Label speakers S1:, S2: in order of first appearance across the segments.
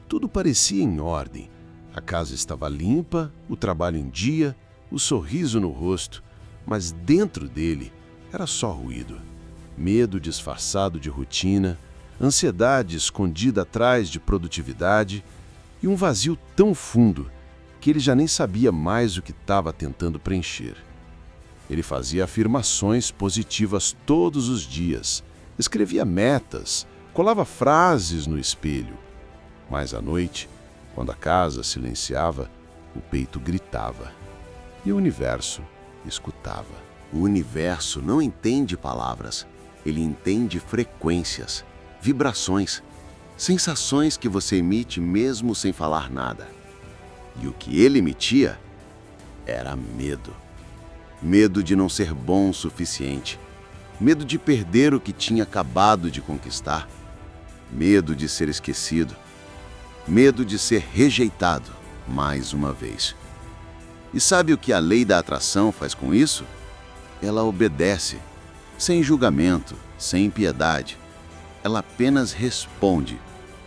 S1: Tudo parecia em ordem. A casa estava limpa, o trabalho em dia, o sorriso no rosto, mas dentro dele era só ruído. Medo disfarçado de rotina, ansiedade escondida atrás de produtividade e um vazio tão fundo que ele já nem sabia mais o que estava tentando preencher. Ele fazia afirmações positivas todos os dias, escrevia metas, colava frases no espelho. Mas à noite, quando a casa silenciava, o peito gritava e o universo escutava.
S2: O universo não entende palavras, ele entende frequências, vibrações, sensações que você emite mesmo sem falar nada. E o que ele emitia era medo. Medo de não ser bom o suficiente. Medo de perder o que tinha acabado de conquistar. Medo de ser esquecido. Medo de ser rejeitado mais uma vez. E sabe o que a lei da atração faz com isso? Ela obedece, sem julgamento, sem piedade. Ela apenas responde,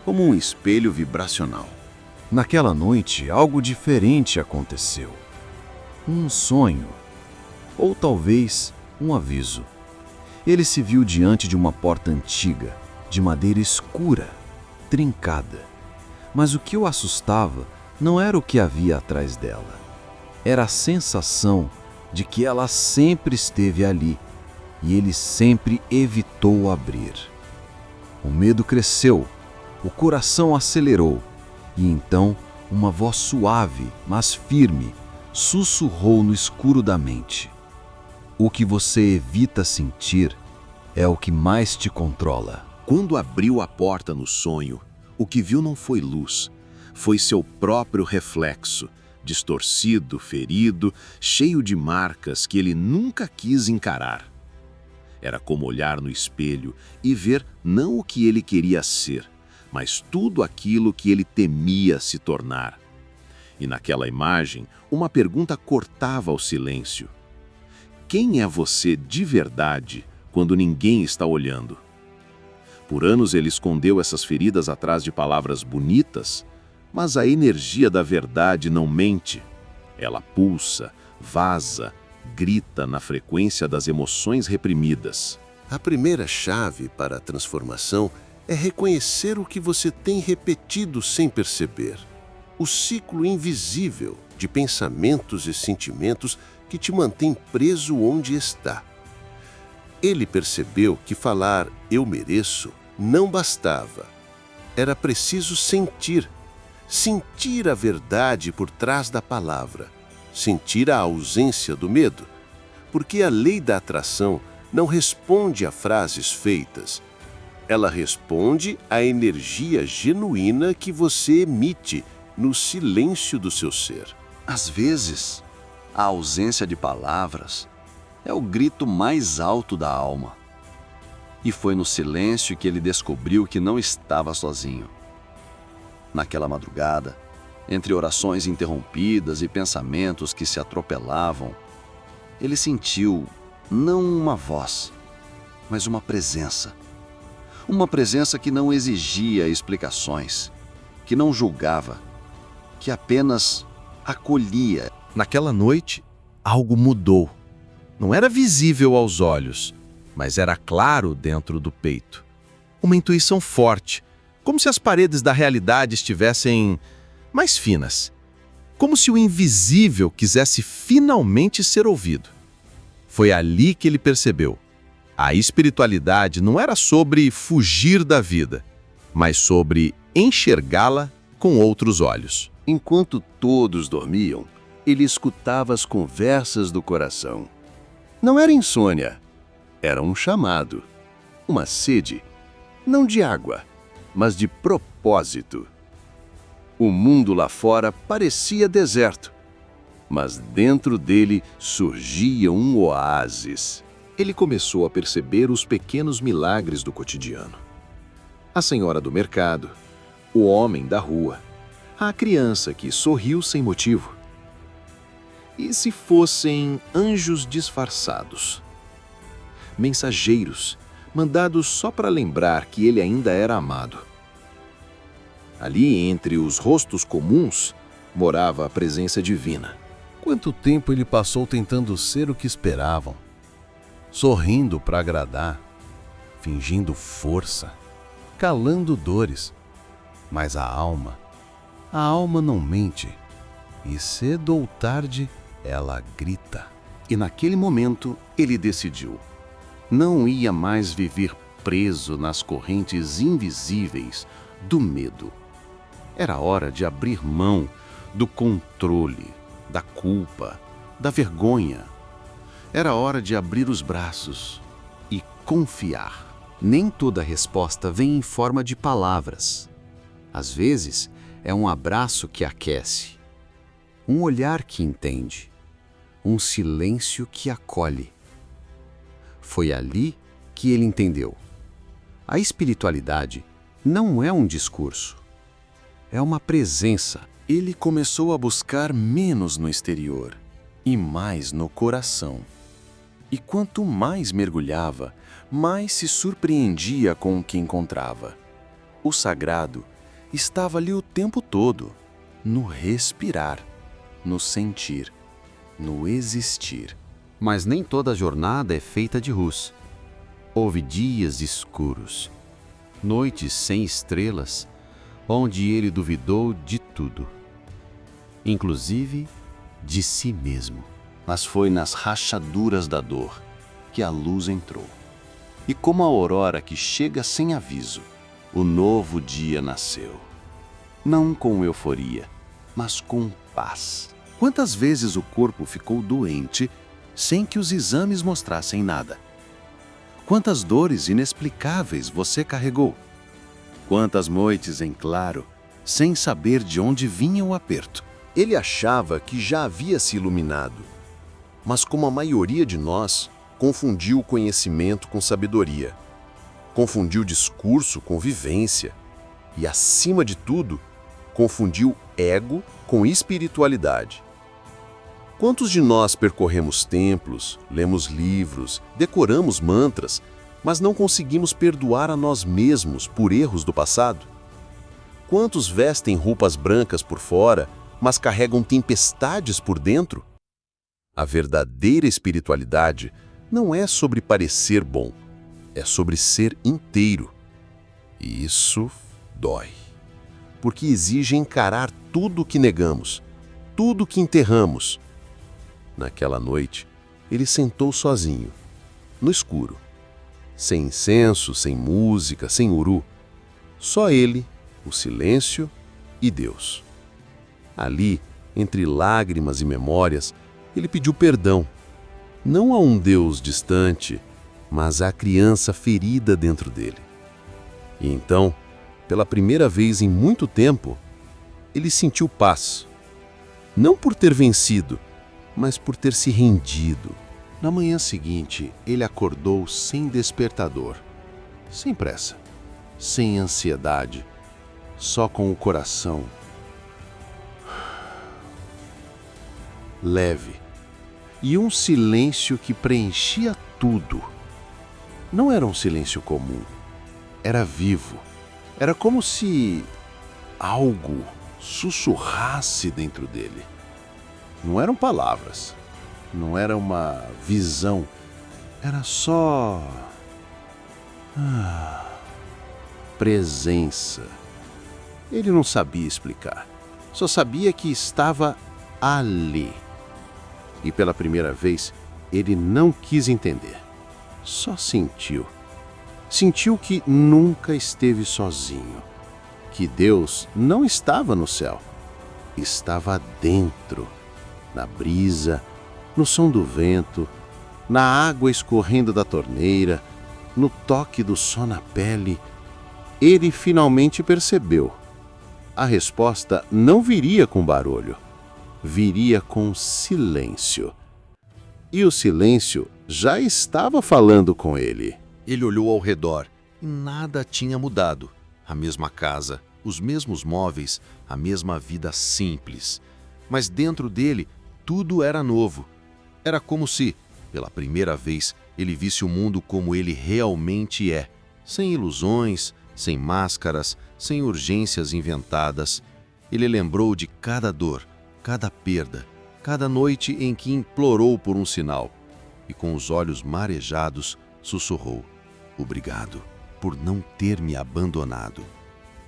S2: como um espelho vibracional.
S3: Naquela noite, algo diferente aconteceu. Um sonho, ou talvez um aviso. Ele se viu diante de uma porta antiga, de madeira escura, trincada. Mas o que o assustava não era o que havia atrás dela. Era a sensação de que ela sempre esteve ali e ele sempre evitou abrir. O medo cresceu, o coração acelerou e então uma voz suave, mas firme, sussurrou no escuro da mente. O que você evita sentir é o que mais te controla.
S2: Quando abriu a porta no sonho, o que viu não foi luz, foi seu próprio reflexo, distorcido, ferido, cheio de marcas que ele nunca quis encarar. Era como olhar no espelho e ver não o que ele queria ser, mas tudo aquilo que ele temia se tornar. E naquela imagem, uma pergunta cortava o silêncio. Quem é você de verdade quando ninguém está olhando? Por anos ele escondeu essas feridas atrás de palavras bonitas, mas a energia da verdade não mente. Ela pulsa, vaza, grita na frequência das emoções reprimidas.
S1: A primeira chave para a transformação é reconhecer o que você tem repetido sem perceber. O ciclo invisível de pensamentos e sentimentos que te mantém preso onde está. Ele percebeu que falar "eu mereço" não bastava. Era preciso sentir a verdade por trás da palavra, sentir a ausência do medo, porque a lei da atração não responde a frases feitas. Ela responde à energia genuína que você emite no silêncio do seu ser.
S3: Às vezes, a ausência de palavras é o grito mais alto da alma. E foi no silêncio que ele descobriu que não estava sozinho. Naquela madrugada, entre orações interrompidas e pensamentos que se atropelavam, ele sentiu não uma voz, mas uma presença. Uma presença que não exigia explicações, que não julgava, que apenas acolhia.
S4: Naquela noite, algo mudou. Não era visível aos olhos, mas era claro dentro do peito. Uma intuição forte, como se as paredes da realidade estivessem mais finas. Como se o invisível quisesse finalmente ser ouvido. Foi ali que ele percebeu. A espiritualidade não era sobre fugir da vida, mas sobre enxergá-la com outros olhos.
S1: Enquanto todos dormiam, ele escutava as conversas do coração. Não era insônia, era um chamado, uma sede, não de água, mas de propósito. O mundo lá fora parecia deserto, mas dentro dele surgia um oásis. Ele começou a perceber os pequenos milagres do cotidiano. A senhora do mercado, o homem da rua, a criança que sorriu sem motivo. E se fossem anjos disfarçados? Mensageiros, mandados só para lembrar que ele ainda era amado.
S2: Ali, entre os rostos comuns, morava a presença divina.
S3: Quanto tempo ele passou tentando ser o que esperavam, sorrindo para agradar, fingindo força, calando dores. Mas a alma não mente, e cedo ou tarde ela grita.
S2: E naquele momento ele decidiu. Não ia mais viver preso nas correntes invisíveis do medo. Era hora de abrir mão do controle, da culpa, da vergonha. Era hora de abrir os braços e confiar.
S5: Nem toda resposta vem em forma de palavras. Às vezes, é um abraço que aquece, um olhar que entende, um silêncio que acolhe. Foi ali que ele entendeu. A espiritualidade não é um discurso, é uma presença.
S2: Ele começou a buscar menos no exterior e mais no coração. E quanto mais mergulhava, mais se surpreendia com o que encontrava. O sagrado estava ali o tempo todo, no respirar, no sentir, no existir.
S5: Mas nem toda jornada é feita de luz. Houve dias escuros, noites sem estrelas, onde ele duvidou de tudo, inclusive de si mesmo.
S2: Mas foi nas rachaduras da dor que a luz entrou. E como a aurora que chega sem aviso, o novo dia nasceu. Não com euforia, mas com paz. Quantas vezes o corpo ficou doente sem que os exames mostrassem nada? Quantas dores inexplicáveis você carregou? Quantas noites em claro, sem saber de onde vinha o aperto?
S1: Ele achava que já havia se iluminado, mas como a maioria de nós, confundiu o conhecimento com sabedoria, confundiu discurso com vivência e, acima de tudo, confundiu ego com espiritualidade. Quantos de nós percorremos templos, lemos livros, decoramos mantras, mas não conseguimos perdoar a nós mesmos por erros do passado? Quantos vestem roupas brancas por fora, mas carregam tempestades por dentro? A verdadeira espiritualidade não é sobre parecer bom, é sobre ser inteiro. E isso dói, porque exige encarar tudo o que negamos, tudo o que enterramos. Naquela noite, ele sentou sozinho, no escuro, sem incenso, sem música, sem uru. Só ele, o silêncio e Deus. Ali, entre lágrimas e memórias, ele pediu perdão, não a um Deus distante, mas à criança ferida dentro dele. E então, pela primeira vez em muito tempo, ele sentiu paz. Não por ter vencido, mas por ter se rendido. Na manhã seguinte, ele acordou sem despertador, sem pressa, sem ansiedade, só com o coração leve e um silêncio que preenchia tudo. Não era um silêncio comum, era vivo. Era como se algo sussurrasse dentro dele. Não eram palavras, não era uma visão, era só presença. Ele não sabia explicar, só sabia que estava ali. E pela primeira vez, ele não quis entender, só sentiu. Sentiu que nunca esteve sozinho, que Deus não estava no céu, estava dentro, na brisa, no som do vento, na água escorrendo da torneira, no toque do sol na pele. Ele finalmente percebeu. A resposta não viria com barulho, viria com silêncio. E o silêncio já estava falando com ele.
S2: Ele olhou ao redor e nada tinha mudado. A mesma casa, os mesmos móveis, a mesma vida simples. Mas dentro dele, tudo era novo. Era como se, pela primeira vez, ele visse o mundo como ele realmente é, sem ilusões,
S4: sem máscaras, sem urgências inventadas. Ele lembrou de cada dor, cada perda, cada noite em que implorou por um sinal e, com os olhos marejados, sussurrou: "Obrigado por não ter me abandonado."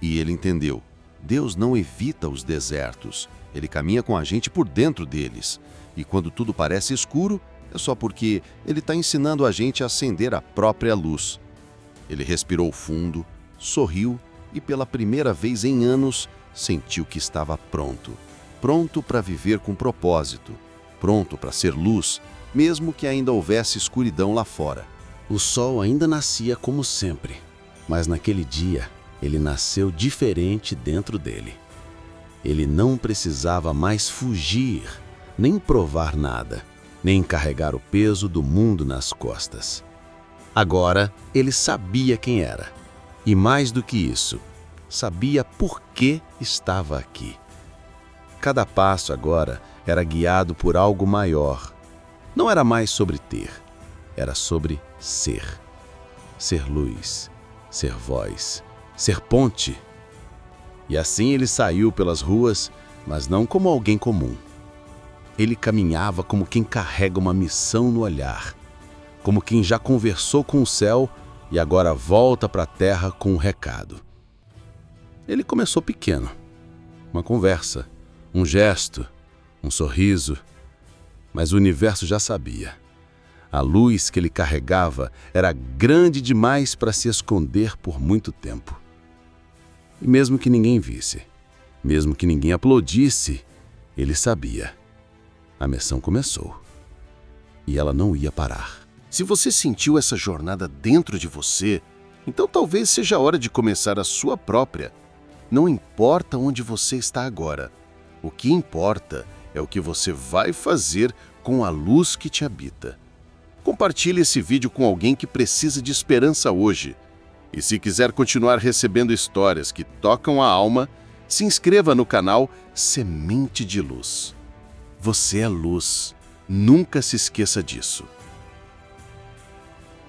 S4: E ele entendeu. Deus não evita os desertos. Ele caminha com a gente por dentro deles. E quando tudo parece escuro, é só porque Ele está ensinando a gente a acender a própria luz. Ele respirou fundo, sorriu e, pela primeira vez em anos, sentiu que estava pronto. Pronto para viver com propósito. Pronto para ser luz, mesmo que ainda houvesse escuridão lá fora.
S6: O sol ainda nascia como sempre, mas naquele dia ele nasceu diferente dentro dele. Ele não precisava mais fugir, nem provar nada, nem carregar o peso do mundo nas costas. Agora ele sabia quem era. E mais do que isso, sabia por que estava aqui. Cada passo agora era guiado por algo maior. Não era mais sobre ter, era sobre ser. Ser luz, ser voz, ser ponte. E assim ele saiu pelas ruas, mas não como alguém comum. Ele caminhava como quem carrega uma missão no olhar, como quem já conversou com o céu e agora volta para a terra com um recado. Ele começou pequeno, uma conversa, um gesto, um sorriso, mas o universo já sabia. A luz que ele carregava era grande demais para se esconder por muito tempo. E mesmo que ninguém visse, mesmo que ninguém aplaudisse, ele sabia. A missão começou. E ela não ia parar.
S1: Se você sentiu essa jornada dentro de você, então talvez seja a hora de começar a sua própria. Não importa onde você está agora. O que importa é o que você vai fazer com a luz que te habita. Compartilhe esse vídeo com alguém que precisa de esperança hoje. E se quiser continuar recebendo histórias que tocam a alma, se inscreva no canal Semente de Luz. Você é luz. Nunca se esqueça disso.